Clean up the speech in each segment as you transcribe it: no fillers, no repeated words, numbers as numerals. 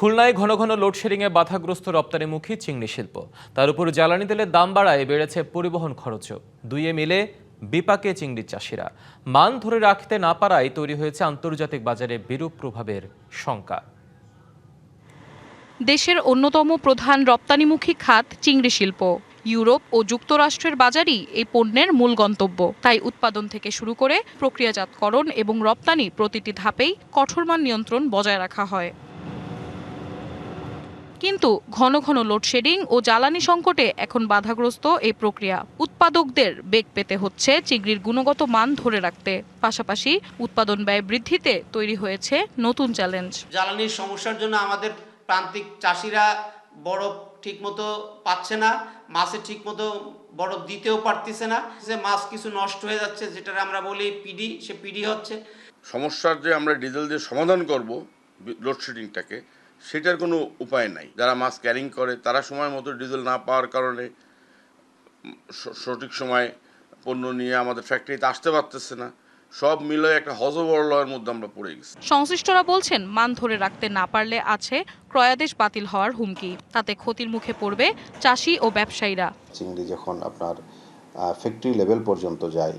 খুলনায় ঘন ঘন লোডশেডিংয়ে বাধাগ্রস্ত রপ্তানিমুখী চিংড়ি শিল্প। তার উপর জ্বালানি তেলের দাম বাড়ায় বেড়েছে পরিবহন খরচও। দুইয়ে মিলে বিপাকে চিংড়ি চাষিরা। মান ধরে রাখতে না পারায় তৈরি হয়েছে আন্তর্জাতিক বাজারে বিরূপ প্রভাবের শঙ্কা। দেশের অন্যতম প্রধান রপ্তানিমুখী খাত চিংড়ি শিল্প। ইউরোপ ও যুক্তরাষ্ট্রের বাজারই এই পণ্যের মূল গন্তব্য। তাই উৎপাদন থেকে শুরু করে প্রক্রিয়াজাতকরণ এবং রপ্তানি প্রতিটি ধাপেই কঠোর মান নিয়ন্ত্রণ বজায় রাখা হয়। কিন্তু ঘন ঘন লোডশেডিং ও জ্বালানি সংকটে এখন বাধাগ্রস্ত এই প্রক্রিয়া। উৎপাদকদের বেগ পেতে হচ্ছে চিংড়ির গুণগত মান ধরে রাখতে। পাশাপাশি উৎপাদন ব্যয় বৃদ্ধিতে তৈরি হয়েছে নতুন চ্যালেঞ্জ। জ্বালানির সমস্যার জন্য আমাদের প্রান্তিক চাষিরা বরফ ঠিকমতো পাচ্ছে না, মাছে ঠিকমতো বরফ দিতেও পারতেছে না। যে মাছ কিছু নষ্ট হয়ে যাচ্ছে, যেটা আমরা বলি পিডি, সে পিডি হচ্ছে। সমস্যার যে আমরা ডিজেল দিয়ে সমাধান করব লোডশেডিংটাকে, সেটার কোনো উপায় নাই। যারা মাছ ক্যারিং করে তারা সময় মতো ডিজেল না পাওয়ার কারণে সঠিক সময় পণ্য নিয়ে আমাদের ফ্যাক্টরিতে আসতে পারতেছে না। সব মিলে একটা হযবরলের মধ্যে আমরা পড়ে গেছি। সংশ্লিষ্টরা বলছেন, মান ধরে রাখতে না পারলে আছে ক্রয়াদেশ বাতিল হওয়ার হুমকি। তাতে ক্ষতির মুখে পড়বে চাষি ও ব্যবসায়ীরা। চিংড়ি যখন আপনার ফ্যাক্টরি লেভেল পর্যন্ত যায়,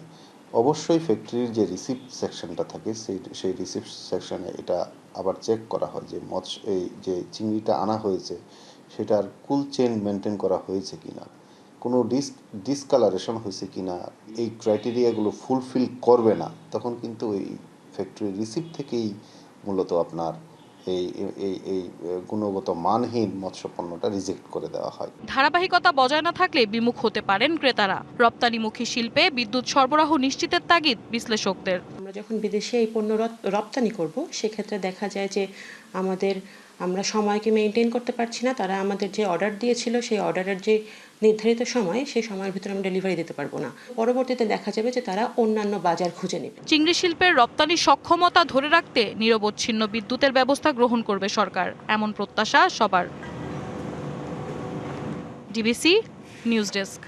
অবশ্যই ফ্যাক্টরির যে রিসিপ্ট সেকশনটা থাকে সেই রিসিপ্ট সেকশনে এটা আবার চেক করা হয় যে এই যে চিংড়িটা আনা হয়েছে সেটার কুল চেইন মেনটেন করা হয়েছে কিনা, কোনো ডিসকালারেশন হয়েছে কিনা। এই ক্রাইটেরিয়াগুলো ফুলফিল করবে না, তখন কিন্তু এই ফ্যাক্টরি রিসিপ্ট থেকেই মূলত আপনার এই গুণগত মানহীন মৎস্য পণ্যটা রিজেক্ট করে দেওয়া হয়। ধারাবাহিকতা বজায় না থাকলে বিমুখ হতে পারেন ক্রেতারা। রপ্তানিমুখী শিল্পে বিদ্যুৎ সরবরাহ নিশ্চিতের তাগিদ বিশ্লেষকদের। আমরা যখন বিদেশে এই পণ্য রপ্তানি করব, সেক্ষেত্রে দেখা যায় যে আমরা সময়কে মেনটেন করতে পারছি না। তারা আমাদের যে অর্ডার দিয়েছিল সেই অর্ডারের যে নির্ধারিত সময়, সেই সময়ের ভিতরে আমরা ডেলিভারি দিতে পারবো না। পরবর্তীতে দেখা যাবে যে তারা অন্যান্য বাজার খুঁজে নেবে। চিংড়ি শিল্পের রপ্তানি সক্ষমতা ধরে রাখতে নিরবচ্ছিন্ন বিদ্যুতের ব্যবস্থা গ্রহণ করবে সরকার, এমন প্রত্যাশা সবার। DBC news desk.